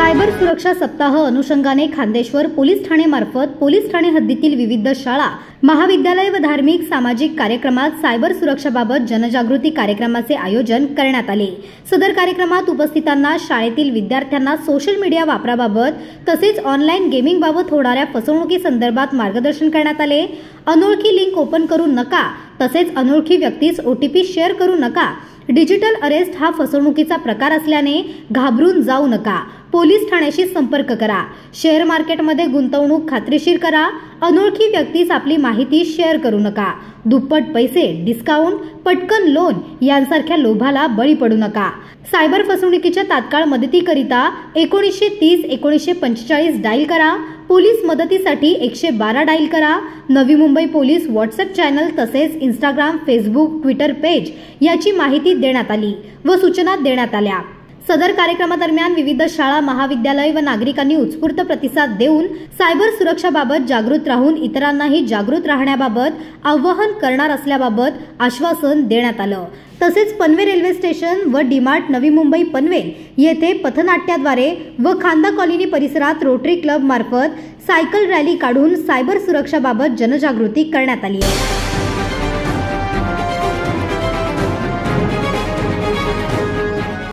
Cyber सुरक्षा सप्ताह अनुषंगाने खान्देश्वर पोलीस ठाणेमार्फत पोलीस ठाणे हद्दीतील विविध शाळा, महाविद्यालय व धार्मिक सामाजिक कार्यक्रमात सायबर सुरक्षाबाबत जनजागृती कार्यक्रमाचे आयोजन करण्यात आले। सदर कार्यक्रमात उपस्थितांना शाळेतील विद्यार्थ्यांना सोशल मीडिया वापराबाबत तसेच ऑनलाईन गेमिंग बाबत होणाऱ्या फसवणुकी संदर्भात मार्गदर्शन करण्यात आले। अनोळखी लिंक ओपन करू नका, तसेच अनोळखी व्यक्तीस OTP शेअर करू नका। डिजिटल अरेस्ट हा फसवणुकीचा प्रकार असल्याने घाबरून जाऊ नका। पोलीस ठाण्याशी संपर्क करा। शेअर मार्केटमध्ये गुंतवणूक खात्रीशीर करा। अनोळखी व्यक्तीस आपली माहिती शेअर करू नका। दुप्पट पैसे, डिस्काउंट, पटकन लोन यांसारख्या लोभाला बळी पडू नका। सायबर फसवणुकीच्या तात्काळ मदतीकरिता 1930 1945 डायल करा। पोलीस मदतीसाठी 112 डायल करा। Navi Mumbai police WhatsApp channel तसेच इंस्टाग्राम, फेसबुक, ट्विटर पेज याची माहिती देण्यात आली व सूचना देण्यात आल्या। सदर कार्यक्रमादरम्यान विविध शाळा, महाविद्यालय व नागरिकांनी उत्स्फूर्त प्रतिसाद देऊन सायबर सुरक्षाबाबत जागृत राहून इतरांनाही जागृत राहण्याबाबत आवाहन करणार असल्याबाबत आश्वासन देण्यात आलं। तसेच पनवेल रेल्वे स्टेशन व डीमार्ट, नवी मुंबई पनवेल येथे पथनाट्याद्वारे व खांदा कॉलनी परिसरात रोटरी क्लब मार्फत सायकल रॅली काढून सायबर सुरक्षाबाबत जनजागृती करण्यात आली आहे।